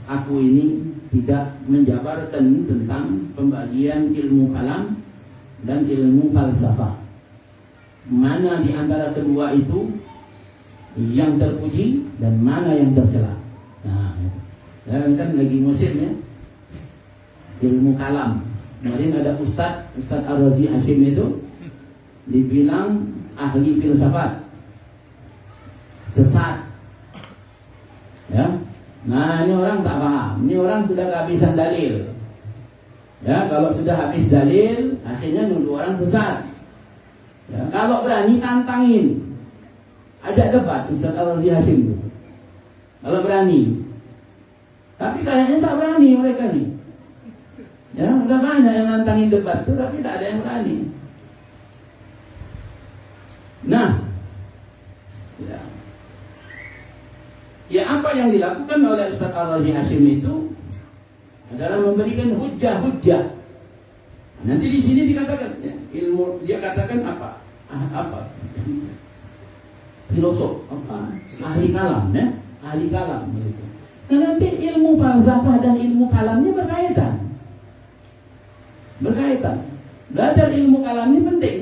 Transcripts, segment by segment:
aku ini tidak menjabarkan tentang pembagian ilmu kalam dan ilmu falsafah. Mana di antara kedua itu yang terpuji dan mana yang tercela. Nah, kan lagi musimnya ilmu kalam. Kemarin ada Ustadz Ar-Razi Hashim itu dibilang ahli filsafat, sesat. Ya, nah ini orang tak paham. Ini orang sudah kehabisan dalil. Ya, kalau sudah habis dalil, akhirnya nuduh orang sesat. Ya, kalau berani tantangin, ajak debat Ustadz Ar-Razi Hashim itu. Kalau berani. Tapi kayaknya tak berani mereka nih. Ya, udah banyak yang nantangin debat tuh, tapi tak ada yang berani. Nah, ya apa yang dilakukan oleh Ustadz Ar-Razi Hashim itu adalah memberikan hujah-hujah. Nanti di sini dikatakan ya, ilmu, dia katakan apa? Apa? Filosof, apa? Ahli kalam, ya? Ahli kalam gitu. Nah, nanti ilmu falsafah dan ilmu kalamnya berkaitan. Belajar ilmu kalam ini penting.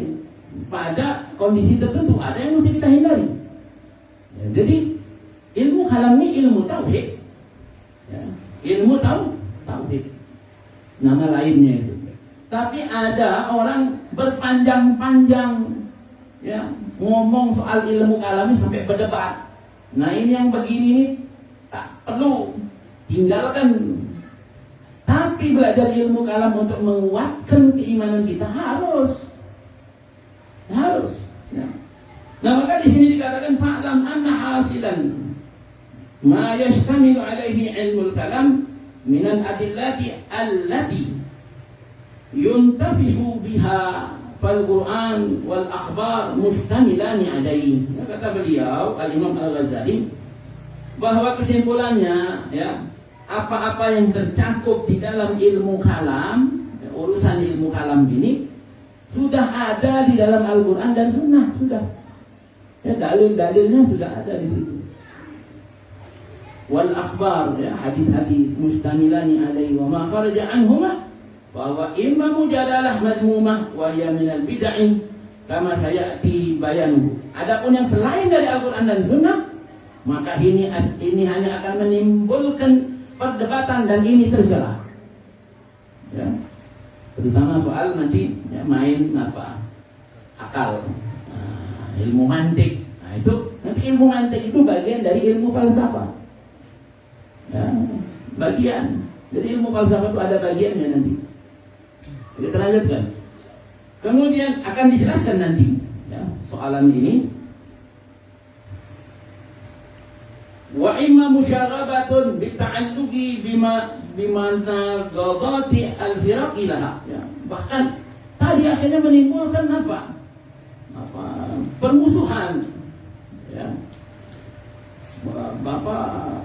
Pada kondisi tertentu ada yang mesti kita hindari. Ya, jadi ilmu kalam ini ilmu tauhid. Ya, ilmu tauhid. Nama lainnya itu. Tapi ada orang berpanjang-panjang ya, ngomong soal ilmu kalam ini sampai berdebat. Nah, ini yang begini tak perlu, tinggalkan. Tapi belajar ilmu kalam untuk menguatkan keimanan kita harus. Ya. Nah, maka di sini dikatakan fa'lam anna hasilan ma yashtamilu alaihi ilmul kalam minan adillati allati yuntafihu biha fal Qur'an wal akhbar mustamilani alaihi. Ya, kata beliau Al-Imam Al-Ghazali bahwa kesimpulannya ya, apa-apa yang tercakup di dalam ilmu kalam, ya, urusan ilmu kalam ini sudah ada di dalam Al-Quran dan Sunnah, sudah. Ya, dalil-dalilnya sudah ada di situ. Wal akhbar, ya, hadis-hadis mustamilani alaihi wa ma kharaja anhuma bahwa imma mujadalah madmumah wa hiya minal bid'ah kama sayati bayanu. Adapun yang selain dari Al-Quran dan Sunnah, maka ini hanya akan menimbulkan perdebatan dan ini tercela. Ya. Terutama soal nanti ya, main apa? Akal. Ilmu mantik. Nah, itu nanti ilmu mantik itu bagian dari ilmu falsafah. Ya, bagian. Jadi ilmu falsafah itu ada bagiannya nanti. Kita lanjutkan. Kemudian akan dijelaskan nanti ya, soalan ini. Wa imma musyaghabatun bita'alluqi bimana ghadati al-firaqi laha. Ya, bahkan tadi akhirnya menimbulkan apa? Permusuhan. Ya. Bapak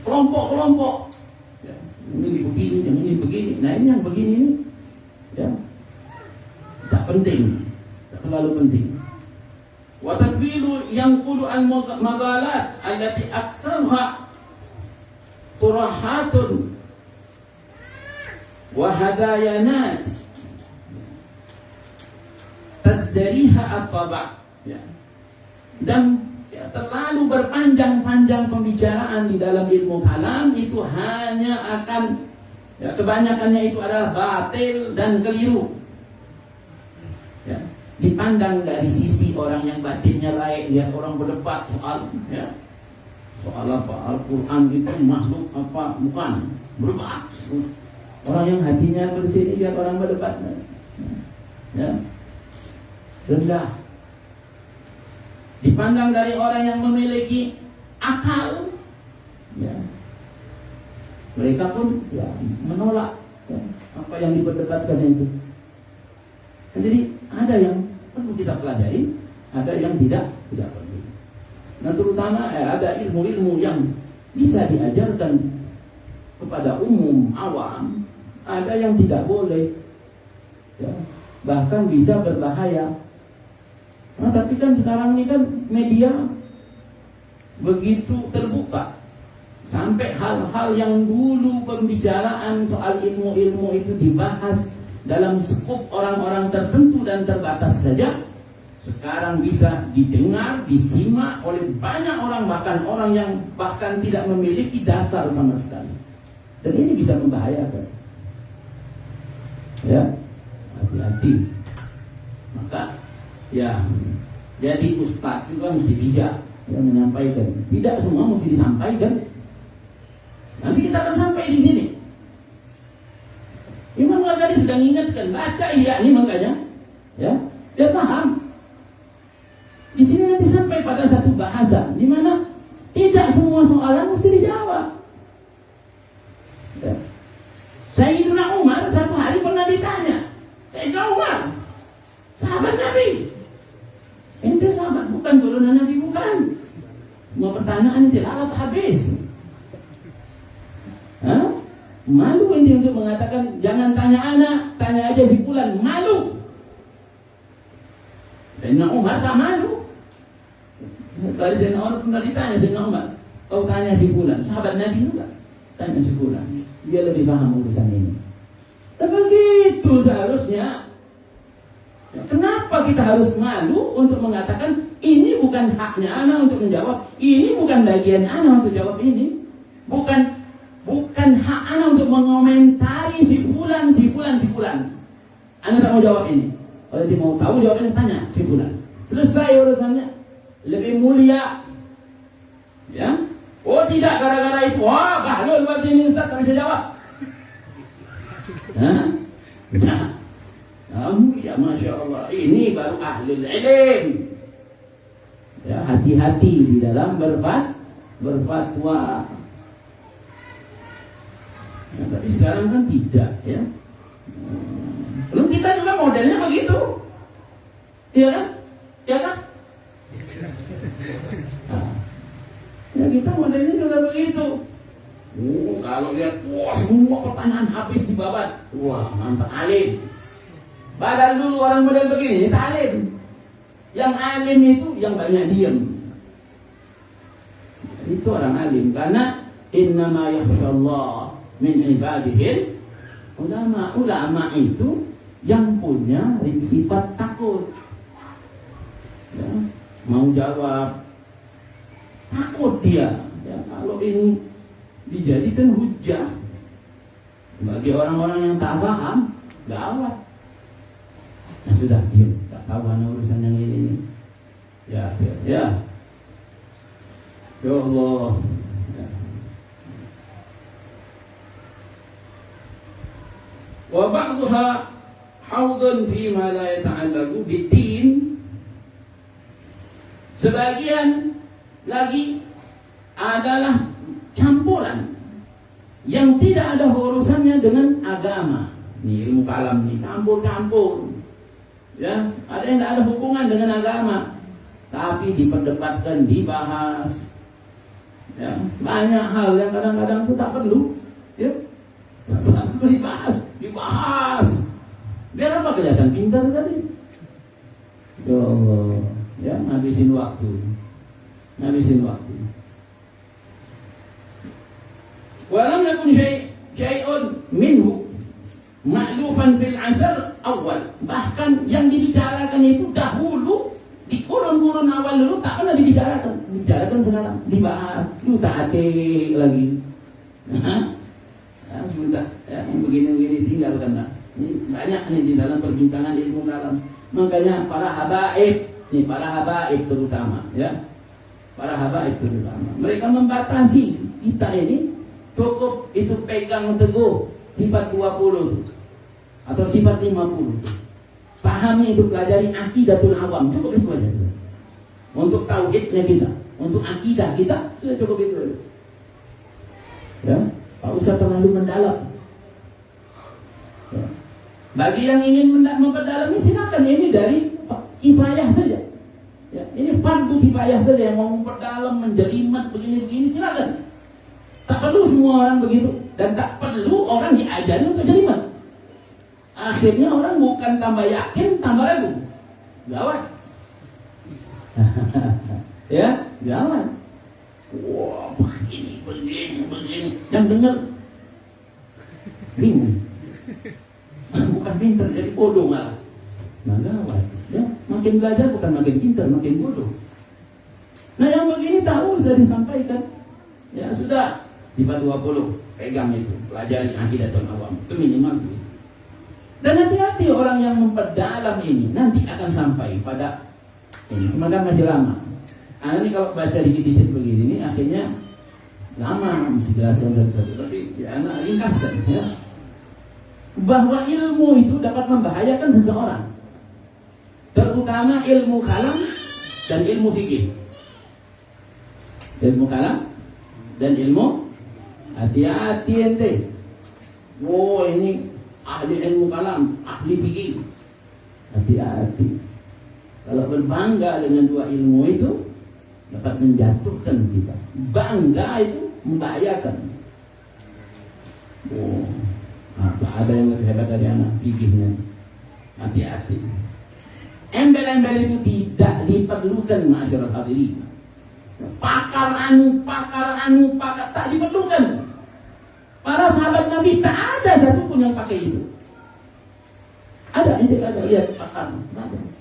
kelompok-kelompok. Ya, ini begini, yang ini begini. Nah, ini yang begini ini ya. Tak penting. Tak terlalu penting. Wa tadbilu yanqulu al-maghalat allati aktsaruha turahatun wa hadayanat tasdariha at-taba'. Ya. Dan ya, terlalu berpanjang-panjang pembicaraan di dalam ilmu kalam itu hanya akan ya, kebanyakannya itu adalah batil dan keliru. Ya. Dipandang dari sisi orang yang batinnya baik, lihat orang berdebat soal ya, soal apa, Al-Quran itu makhluk apa, bukan, berdebat. Orang yang hatinya bersih lihat orang berdebat ya, rendah. Dipandang dari orang yang memiliki akal ya, mereka pun ya, menolak ya, apa yang diperdebatkan itu. Jadi ada yang perlu kita pelajari, ada yang tidak perlu. Nah, terutama ada ilmu-ilmu yang bisa diajarkan kepada umum awam, ada yang tidak boleh, ya, bahkan bisa berbahaya. Nah, tapi kan sekarang ini kan media begitu terbuka, Sampai hal-hal yang dulu pembicaraan soal ilmu-ilmu itu dibahas dalam skup orang-orang tertentu dan terbatas saja, sekarang bisa didengar, disimak oleh banyak orang, bahkan orang yang bahkan tidak memiliki dasar sama sekali. Dan ini bisa membahayakan. Ya, hati-hati. Maka ya, jadi ustadz juga mesti bijak ya, menyampaikan. Tidak semua mesti disampaikan. Nanti kita akan sampai di sini. Imam Ghazali sedang ingatkan, baca Ihya ini makanya, ya, dia paham. Di sini nanti sampai pada satu bahasa di mana tidak semua soalan mesti dijawab. Ya. Sayyidina Umar satu hari pernah ditanya, Sayyidina Umar, sahabat Nabi, ente sahabat bukan turunan Nabi bukan? Semua pertanyaan ini lalat habis. Hah? Malu ini untuk mengatakan jangan tanya anak, tanya aja si fulan. Malu. Sayyidina Umar tak malu. Tadi Sayyidina Umar pernah ditanya Sayyidina Umar, kau tanya si fulan, sahabat Nabi juga. Tanya si fulan, dia lebih paham urusan ini. Dan begitu seharusnya. Ya, kenapa kita harus malu untuk mengatakan ini bukan haknya anak untuk menjawab, ini bukan bagian anak untuk jawab ini, bukan hak anak untuk mengomentari si fulan. Anak tak mau jawab ini. Kalau dia mau tahu jawabannya tanya si fulan. Selesai urusannya. Lebih mulia. Ya. Oh tidak, gara-gara itu. Wah, bahlul berarti ini Ustaz tak bisa jawab. Hah? Nah, mulia, Masya Allah. Ini baru ahlul ilm. Ya, hati-hati di dalam berfatwa. Ya, tapi sekarang kan tidak, ya. Belum kita juga modelnya begitu, iya kan? Ya kan? Nah, ya kita modelnya juga begitu. Kalau lihat, wah semua pertanyaan habis dibabat, wah mantap alim. Padahal dulu orang model begini, itu alim. Yang alim itu yang banyak diam. Itu orang alim karena innama yakhshallah min ibadihil ulama. Ulama itu yang punya sifat takut, ya, mau jawab takut dia, ya, kalau ini dijadikan hujah bagi orang-orang yang tak paham, gawat. Nah, sudah diam, tak tahu mana urusan yang ini. Ya, ya Allah. Wa ba'dha haudun fi ma la yata'allaqu bid-din. Sebagian lagi adalah campuran yang tidak ada urusannya dengan agama. Ini ilmu kalam nih, campur-campur. Ya, ada yang tidak ada hubungan dengan agama, tapi diperdebatkan, dibahas. Ya, banyak hal yang kadang-kadang itu tak perlu, ya, dibahas. Biar apa kelihatan pintar tadi? Ya Allah, ya ngabisin waktu. Walam yakun syai'un minhu ma'lufan fil asar awal. Bahkan yang dibicarakan itu dahulu di kurun-kurun awal dulu tak pernah dibicarakan sekarang dibahas, itu tak atik lagi. Ya, sudah, ya, yang begini-begini tinggalkan lah. Ini banyak nih di dalam perbincangan ilmu kalam. Makanya para habaib terutama, ya, para habaib terutama, mereka membatasi kita ini cukup itu pegang teguh sifat 20 atau sifat 50. Pahami itu, pelajari akidatul awam, cukup itu aja. Untuk tauhidnya kita, untuk akidah kita sudah cukup itu aja. Ya, tak usah terlalu mendalam. Ya. Bagi yang ingin memperdalam silakan, ini dari kifayah saja. Ya, ini fardu kifayah saja, yang mau memperdalam, menjelimat begini-begini silakan. Tak perlu semua orang begitu, dan tak perlu orang diajari untuk jelimat. Akhirnya orang bukan tambah yakin, tambah ragu. Gawat. Ya, gawat. Wah, begini. begini. Yang dengar bingung. Bukan pintar, jadi bodoh malah. Nah gawat. Ya, makin belajar bukan makin pintar, makin bodoh. Nah yang begini tahu sudah disampaikan. Ya sudah, sifat 20 pegang itu, pelajari Aqidatul Awam. Itu minimal. Dan hati-hati orang yang memperdalam ini nanti akan sampai pada ini. Cuma kan masih lama. Anak ini kalau baca dikit-dikit begini ini akhirnya lama mesti jelaskan satu-satu. Tapi ya, anak ringkaskan ya. Bahwa ilmu itu dapat membahayakan seseorang. Terutama ilmu kalam dan ilmu fikih. Ilmu kalam dan ilmu hati-hati ente. Oh ini ahli ilmu kalam, ahli fikih. Hati-hati. Kalau berbangga dengan dua ilmu itu dapat menjatuhkan kita. Bangga itu membahayakan. Oh, apa ada yang lebih hebat dari anak fikihnya? Hati-hati. Embel-embel itu tidak diperlukan masyarakat hadirin. Pakar tak diperlukan. Para sahabat Nabi tak ada satupun yang pakai itu. Ada, ente ada lihat pakar.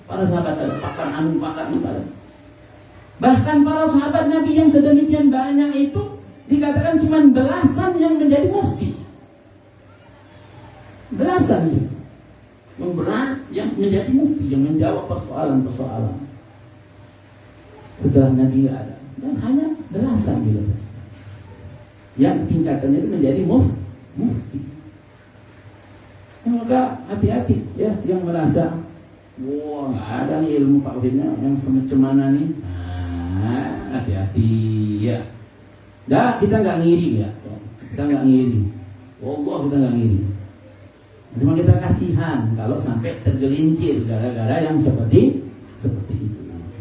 Para sahabat ada pakar ada. Bahkan para sahabat Nabi yang sedemikian banyak itu dikatakan cuma belasan yang menjadi mufti. Belasan yang berat yang menjadi mufti, yang menjawab persoalan-persoalan. Setelah Nabi ada. Dan hanya belasan gitu. Yang tingkatannya itu menjadi mufti. Maka hati-hati ya yang merasa wah nggak ada nih ilmu tauhidnya yang semacam mana nih. Nah, hati-hati ya. Dah kita nggak ngiri ya. Kita nggak ngiri. Wallah kita nggak ngiri. Cuma kita kasihan kalau sampai tergelincir gara-gara yang seperti itu.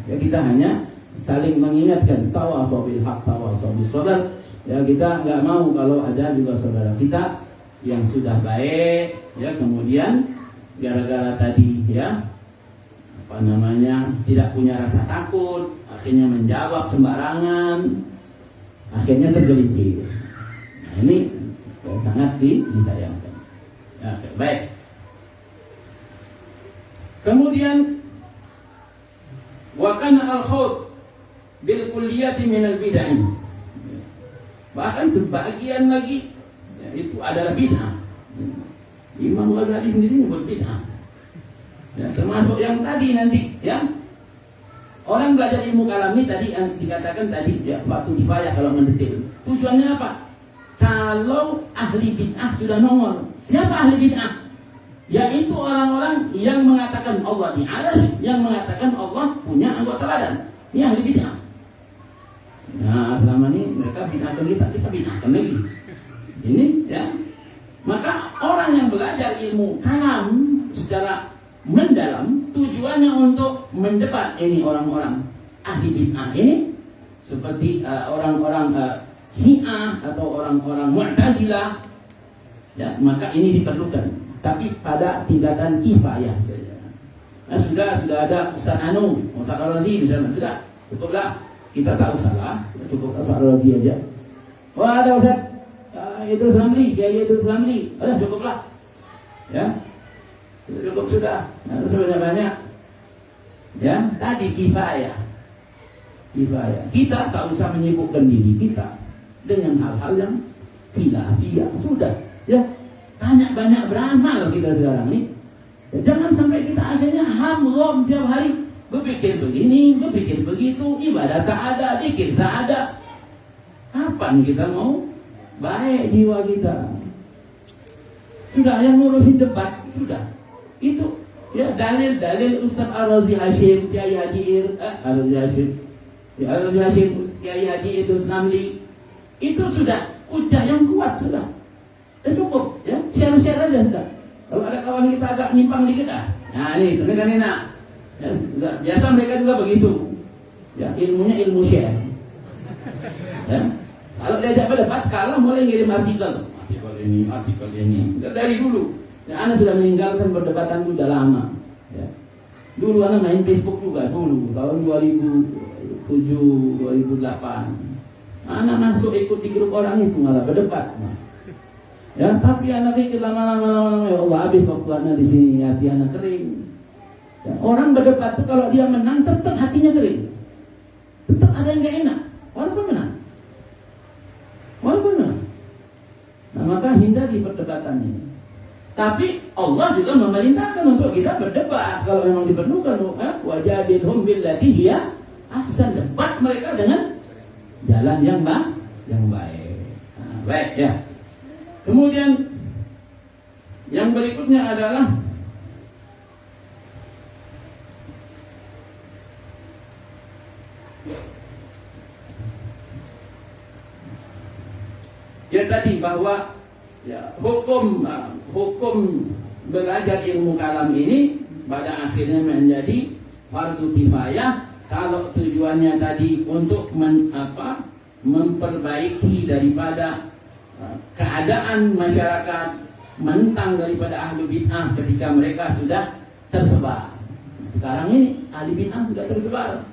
Ya kita hanya saling mengingatkan tawasau bil haq tawasau bis sabr. Ya kita nggak mau kalau ada juga saudara kita yang sudah baik ya kemudian gara-gara tadi ya tidak punya rasa takut akhirnya menjawab sembarangan akhirnya tergelincir. Nah ini sangat disayangkan. Ya, baik. Kemudian wa kana al-khawd bil kulliyati min al-bid'ah. Bahkan sebagian lagi ya, itu adalah bid'ah. Imam Ghazali sendiri menyebut bid'ah. Ya, termasuk yang tadi nanti ya. Orang belajar ilmu kalam ini tadi yang dikatakan tadi ya waktu kifayah kalau mendetail. Tujuannya apa? Kalau ahli bid'ah sudah nongol. Siapa ahli bid'ah? Yaitu orang-orang yang mengatakan Allah di arsy, yang mengatakan Allah punya anggota badan. Ini ahli bid'ah. Nah, selama ini mereka bid'ahkan kita bid'ahkan lagi. Ini ya. Maka orang yang belajar ilmu kalam secara mendalam tujuannya untuk mendebat ini orang-orang ahli bid'ah ini seperti orang-orang Syiah atau orang-orang Mu'tazilah. Ya, maka ini diperlukan, tapi pada tingkatan kifayah saja. Nah, sudah ada Ustaz Ustaz Al-Razi misalnya, sudah cukuplah. Kita tahu salah, cukup Ustaz Al-Razi aja. Wah ada Ustaz itu Islamli, Kiai itu Islamli, udah cukuplah. Ya, cukup sudah. Nah, sebanyak-banyak. Ya, tadi kifayah. Kita tak usah menyibukkan diri kita dengan hal-hal yang khilafiyah. Sudah. Ya, banyak beramal kita sekarang ini. Ya, jangan sampai kita akhirnya hamrom tiap hari berpikir begini, berpikir begitu, ibadah tak ada, zikir tak ada. Kapan kita mau baik jiwa kita? Sudah yang ngurusin debat sudah. Itu ya dalil Ustaz Ar-Razi Hashim, Kiai Haji Ar-Razi Hashim. Ya Ar-Razi Hashim, Kiai Haji itu Islamli. Itu sudah hujah yang kuat sudah. Cukup ya, share aja sudah. Kalau ada kawan kita agak nyimpang dikit nah ini tekan enak. Ya, biasa mereka juga begitu. Ya, ilmunya ilmu share. Ya. Kalau diajak berdebat kalah mulai ngirim artikel ini. Dari dulu. Ya, Ana sudah meninggalkan perdebatan itu sudah lama. Ya. Dulu Ana main Facebook juga dulu tahun 2007 2008. Anak masuk ikut di grup orang itu malah berdebat. Ya, tapi anak pikir lama-lama ya Allah habis waktu anak di sini hati anak kering. Ya, orang berdebat tuh kalau dia menang tetap hatinya kering. Tetap ada yang gak enak. Walaupun menang. Nah, maka hindari perdebatan ini. Tapi Allah juga memerintahkan untuk kita berdebat kalau memang diperlukan. Wajadilhum billati hiya ahsan, debat mereka dengan jalan yang baik. Nah, baik ya. Kemudian yang berikutnya adalah ya tadi bahwa ya hukum belajar ilmu kalam ini pada akhirnya menjadi fardu kifayah kalau tujuannya tadi untuk memperbaiki daripada keadaan masyarakat, menentang daripada ahli bid'ah ketika mereka sudah tersebar. Sekarang ini ahli bid'ah sudah tersebar.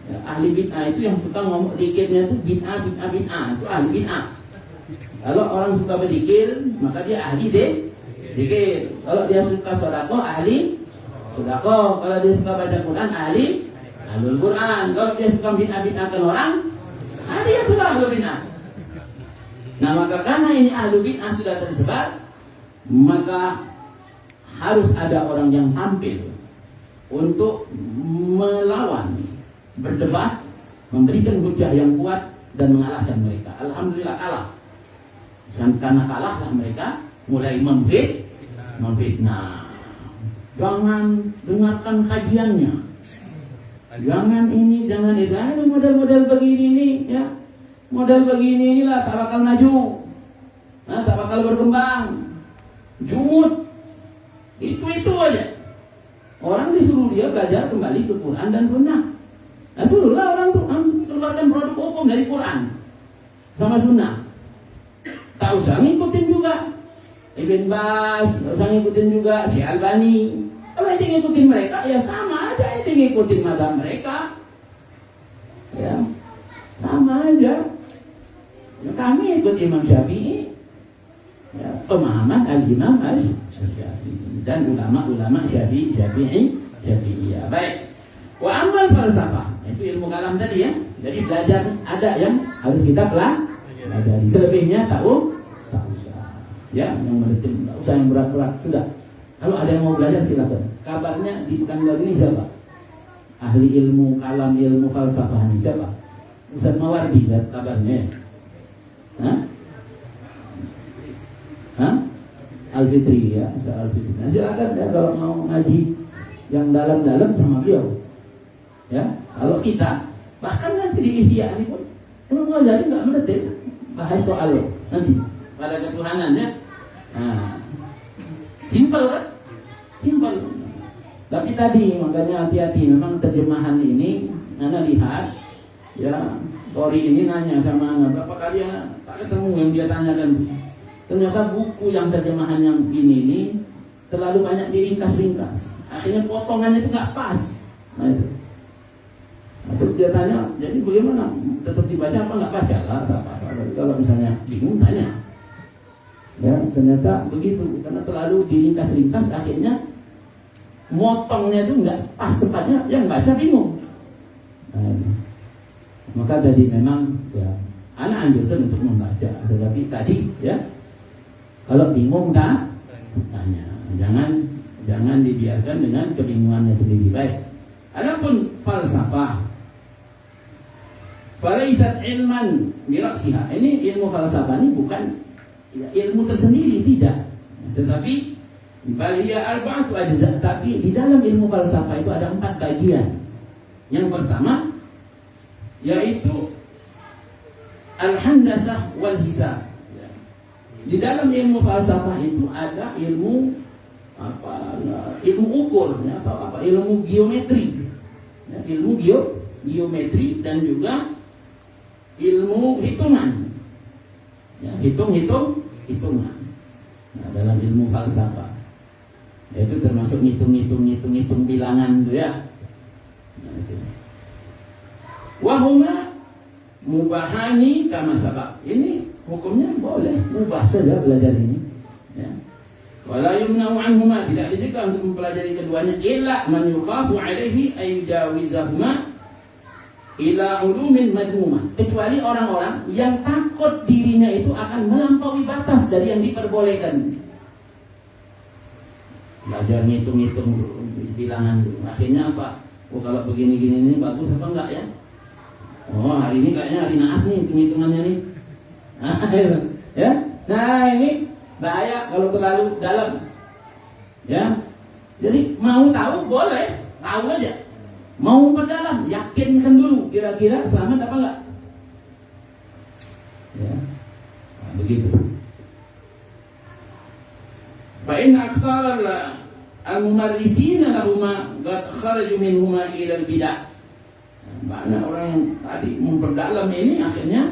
Ya, ahli bid'ah itu yang suka ngomong dikirnya itu bid'ah itu ahli bid'ah. Kalau orang suka berzikir, maka dia ahli zikir. Kalau dia suka sedekah, ahli sedekah. Kalau dia suka baca Quran, ahli ahlul Quran. Kalau dia suka bid'ah-bid'ahkan orang, dia sudah ahli bid'ah. Nah, maka karena ini ahli bid'ah sudah tersebar, maka harus ada orang yang tampil untuk melawan, berdebat, memberikan hujah yang kuat dan mengalahkan mereka. Alhamdulillah kalah. Dan karena kalahlah mereka mulai memfitnah. Jangan dengarkan kajiannya. Jangan ini, jangan itu. Ada model-model begini ini, ya. Model begini inilah tak bakal maju. Nah, tak bakal berkembang. Jumud. Itu aja. Orang disuruh dia belajar kembali ke Quran dan Sunnah. Nah, suruhlah orang tuh keluarkan produk hukum dari Quran sama Sunnah. Tak usah ngikutin juga Ibn Baz, tak usah ngikutin juga Syekh Albani. Kalau itu ngikutin mereka, ya sama aja itu ngikutin mazhab mereka. Ya, sama aja. Ya, kami ikut Imam Syafi'i, ya, pemahaman Al-Imam Al-Syafi'i dan ulama-ulama Syafi'iyah. Baik. Wa amal falsafah, itu ilmu kalam tadi ya. Jadi belajar ada yang harus kita pelajari. Selebihnya tak usah. Ya, yang mendetil tak usah yang berat-berat sudah. Kalau ada yang mau belajar silakan. Kabarnya di Pekanbaru ini siapa? Ahli ilmu kalam, ilmu falsafah ini siapa? Ustaz Mawardi kabarnya. Al-Fitri ya, Al-Fitri. Nah, silakan ya kalau mau ngaji yang dalam-dalam sama beliau. Ya, kalau kita bahkan nanti di Ihya ini pun Imam Ghazali nggak mendetil bahas soal nanti pada ketuhanan ya. Nah, simpel kan? Simpel. Tapi tadi makanya hati-hati memang terjemahan ini Ana lihat ya, Qori ini nanya sama Ana berapa kali Ana tak ketemu yang dia tanyakan. Ternyata buku yang terjemahan yang ini terlalu banyak diringkas-ringkas. Akhirnya potongannya itu nggak pas. Nah itu. Nah, terus dia tanya, jadi bagaimana? Tetap dibaca apa nggak baca lah? Apa-apa. Kalau misalnya bingung tanya. Ya, ternyata begitu. Karena terlalu diringkas-ringkas, akhirnya motongnya itu nggak pas tempatnya, yang baca bingung. Nah, maka tadi memang ya, anak anjurkan untuk membaca. Tetapi tadi ya, kalau bingung tak tanya. Jangan dibiarkan dengan kebingungannya sendiri. Baik. Adapun falsafah, falaisat ilman biraqsiha. Ini ilmu falsafah ini bukan ya, ilmu tersendiri tidak. Tetapi bal hiya arba'atu ajza. Tapi di dalam ilmu falsafah itu ada 4 bagian. Yang pertama yaitu al-handasah wal hisab. Di dalam ilmu falsafah itu ada ilmu ilmu ukur ya, atau ilmu geometri ya, ilmu geometri dan juga ilmu hitungan ya, hitungan nah, dalam ilmu falsafah itu termasuk ngitung bilangan itu ya. Nah, itu. Wahuma mubahani kama sabab. Ini hukumnya boleh, mubah saja belajar ini. Ya. Wala yumna'u anhuma, tidak dijaga untuk mempelajari keduanya illa man yukhafu alaihi ayyujawizahuma ila ulumin madmumah, kecuali orang-orang yang takut dirinya itu akan melampaui batas dari yang diperbolehkan. Belajar ngitung-ngitung bilangan dulu. Akhirnya apa? Oh, kalau begini-gini ini bagus apa enggak ya? Oh, hari ini kayaknya hari naas nih hitung-hitungannya nih. Ya. Nah, ini bahaya kalau terlalu dalam. Ya. Jadi mau tahu boleh, tahu aja. Mau perdalam, yakinkan dulu kira-kira selamat apa enggak. Ya. Nah, begitu. Fa in aktsara al-mumarrisina lahuma qad kharaju minhuma ila al-bid'ah. Banyak orang yang tadi memperdalam ini akhirnya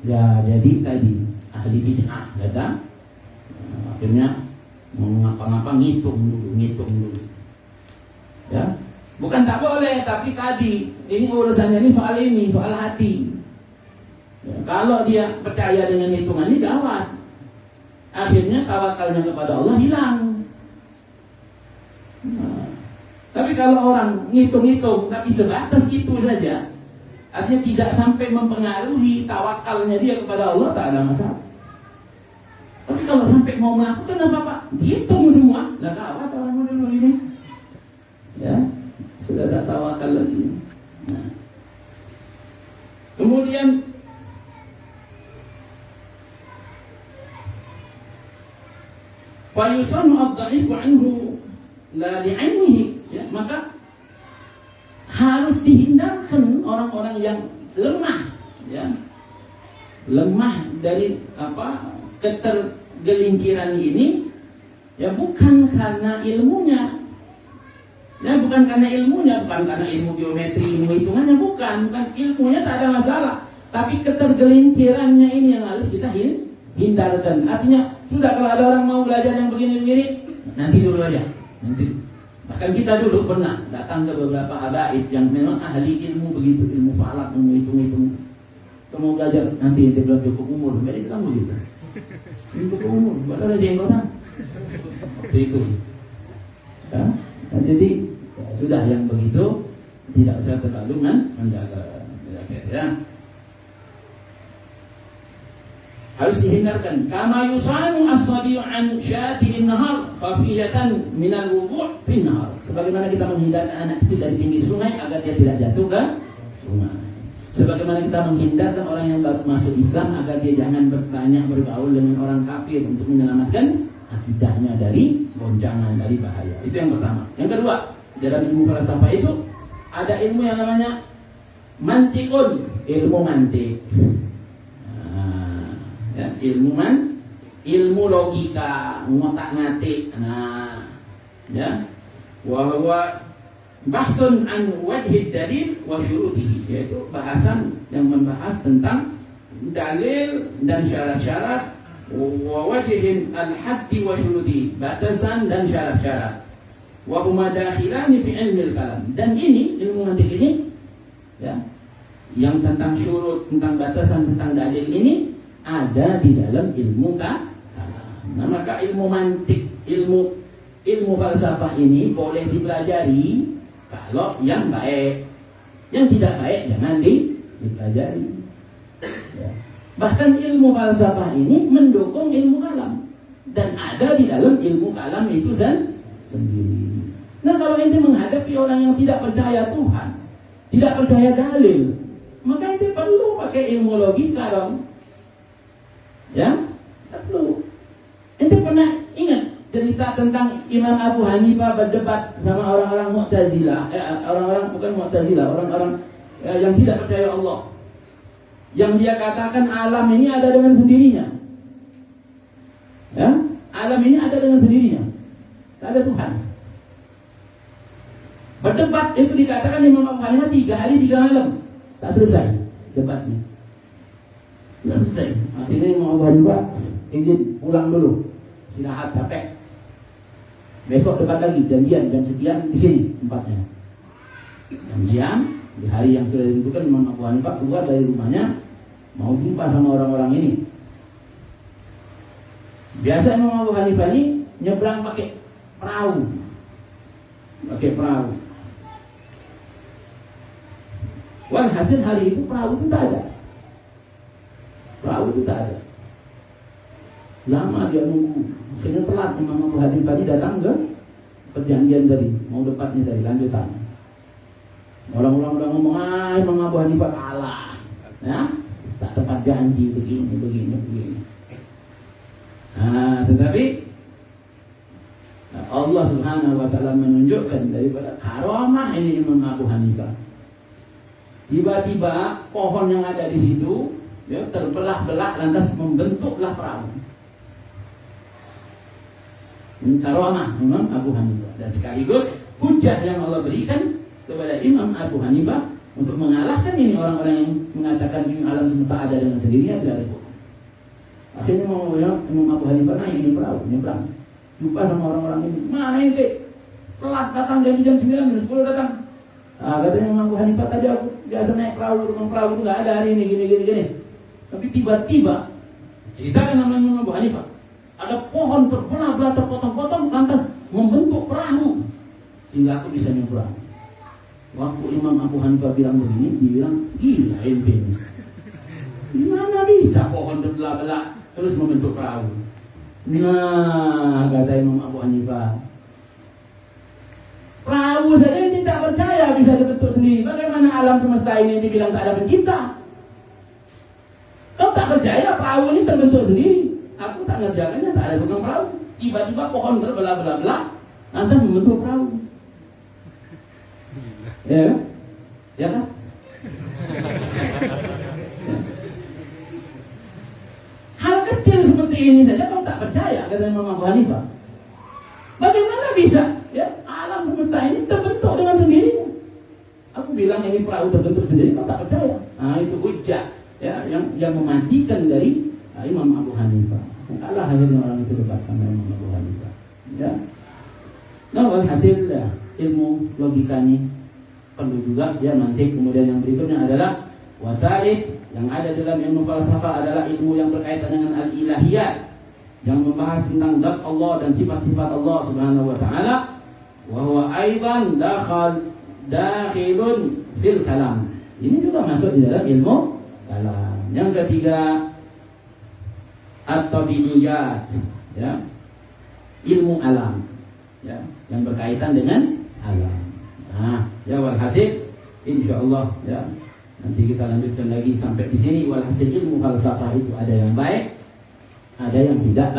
ya jadi tadi ahli bid'ah, kata. Akhirnya mau ngapa-ngapa ngitung dulu. Ya. Bukan tak boleh, tapi tadi ini urusannya ini soal hati. Ya, kalau dia percaya dengan hitungan ini gawat. Akhirnya tawakalnya kepada Allah hilang. Nah, tapi kalau orang ngitung-ngitung tapi sebatas itu saja, artinya tidak sampai mempengaruhi tawakalnya dia kepada Allah, tak ada masalah. Tapi kalau sampai mau melakukan apa-apa, dihitung semua, lah gawat orang dulu ini. Ya, sudah tak tawakal lagi. Nah. Kemudian fayusanu ad-dha'ifu anhu la li'ainihi, ya, maka harus dihindarkan orang-orang yang lemah, ya. Lemah dari apa? Ketergelinciran ini, ya, bukan karena ilmunya. Ya, bukan karena ilmunya, bukan karena ilmu geometri, ilmu hitungannya, bukan ilmunya tak ada masalah. Tapi ketergelincirannya ini yang harus kita hindarkan. Artinya, sudah kalau ada orang mau belajar yang begini-begini, nanti dulu aja. Nanti. Bahkan kita dulu pernah datang ke beberapa habaib yang memang ahli ilmu begitu, ilmu falak, ilmu hitung-hitung. Kita mau belajar, nanti belum cukup umur. Mereka bilang begitu. Cukup umur, padahal ada jenggotan. Waktu itu. Ya. Nah, jadi ya, sudah yang begitu tidak usah terlalu menjaga, ya. Harus dihindarkan. Kama yusanu as-sabiyu an syati'in nahar khafiyatan minal wudu' fin nahar. Sebagaimana kita menghindarkan anak kecil dari pinggir sungai agar dia tidak jatuh ke sungai. Sebagaimana kita menghindarkan orang yang baru masuk Islam agar dia jangan banyak bergaul dengan orang kafir untuk menyelamatkan akidahnya dari goncangan, dari bahaya. Itu yang pertama. Yang kedua, dalam ilmu falsafah itu ada ilmu yang namanya mantikun, ilmu mantik. Nah, ya, ilmu logika, ngotak-ngatik. Nah, ya, wa huwa bahthun an wajhid dalil wa syurutihi, yaitu bahasan yang membahas tentang dalil dan syarat-syarat, wa wajhin al-haddi wa syurutihi, batasan dan syarat-syarat, wa huma dakhilani fi ilmil kalam. Dan ini ilmu mantik ini, ya, yang tentang syurut, tentang batasan, tentang dalil ini ada di dalam ilmu kalam. Nah, maka ilmu mantik, ilmu falsafah ini boleh dipelajari kalau yang baik. Yang tidak baik jangan dipelajari. Ya. Bahkan ilmu falsafah ini mendukung ilmu kalam, dan ada di dalam ilmu kalam itu sendiri. Nah, kalau ente menghadapi orang yang tidak percaya Tuhan, tidak percaya dalil, maka ente perlu pakai ilmu logika dong. Ya, perlu. Ente pernah ingat cerita tentang Imam Abu Hanifah berdebat sama orang-orang Mu'tazilah, orang-orang yang tidak percaya Allah, yang dia katakan alam ini ada dengan sendirinya. Ya, alam ini ada dengan sendirinya, tak ada Tuhan. Berdebat itu dikatakan Imam Abu Hanifah 3 hari 3 malam, tak selesai debatnya, tak selesai. Akhirnya Imam Abu Hanifah ingin pulang dulu, istirahat, capek. Besok debat lagi, janjian jam sekian di sini tempatnya. Janjian, Di hari yang sudah ditentukan Imam Abu Hanifah keluar dari rumahnya mau jumpa sama orang-orang ini. Biasa Imam Abu Hanifah ini nyebrang pakai perahu. Walhasil hari itu perahu itu tak ada. Lama dia nunggu. Akhirnya telat Imam Abu Hanifah ini datang ke perjanjian tadi, mau debatnya tadi, lanjutan. Orang-orang udah ngomong, Imam Abu Hanifah kalah, ya, tak tepat janji, begini. Tetapi Allah Subhanahu wa Ta'ala menunjukkan daripada karamah ini Imam Abu Hanifah. Tiba-tiba pohon yang ada di situ, ya, terbelah-belah lantas membentuklah perahu. Ini karamah Imam Abu Hanifah dan sekaligus hujah yang Allah berikan kepada Imam Abu Hanifah untuk mengalahkan ini orang-orang yang mengatakan ini alam semesta ada dengan sendirinya tidak ada Tuhan. Akhirnya Imam Abu Hanifah naik ini perahu, nyebrang. Jumpa sama orang-orang ini, mana ente? Telat datang dari jam 9, jam 10 datang. Katanya Imam Abu Hanifah tadi aku biasa naik perahu itu nggak ada hari ini gini. Tapi tiba-tiba ceritakan nama Imam Abu Hanifah. Ada pohon terbelah-belah terpotong-potong lantas membentuk perahu sehingga aku bisa nyebrang. Waktu Imam Abu Hanifah bilang begini, dia bilang gila ente ini. Gimana bisa pohon terbelah-belah terus membentuk perahu? Nah, kata Imam Abu Hanifah, perahu saja ini tak percaya bisa dibentuk sendiri. Bagaimana alam semesta ini dibilang tak ada pencipta? Kau tak percaya perahu ini terbentuk sendiri? Aku tak ngerjakannya, tak ada tukang perahu. Tiba-tiba pohon terbelah-belah lantas membentuk perahu. Ya kan? Ya kan? Hal kecil seperti ini saja kau tak percaya, kata Imam Abu Hanifah. Bagaimana bisa? Ya, alam semesta ini terbentuk dengan sendirinya. Aku bilang ini perahu terbentuk sendiri, kau tak percaya. Nah, itu hujah, ya, yang mematikan dari Imam Abu Hanifah. Kalah akhirnya orang itu debat sama Imam Abu Hanifah. Ya. Nah, hasil ya, ilmu logika ini perlu juga ya nanti. Kemudian yang berikutnya adalah wasalih, yang ada dalam ilmu falsafah adalah ilmu yang berkaitan dengan al-ilahiyat, yang membahas tentang zat Allah dan sifat-sifat Allah Subhanahu wa taala, wa huwa aidan dakhilun fil kalam. Ini juga masuk di dalam ilmu kalam. Yang ketiga at-tabi'iyat, ya, ilmu alam, ya, yang berkaitan dengan alam. Nah, ya walhasil insyaallah ya nanti kita lanjutkan lagi sampai di sini. Walhasil ilmu falsafah itu ada yang baik, ada yang tidak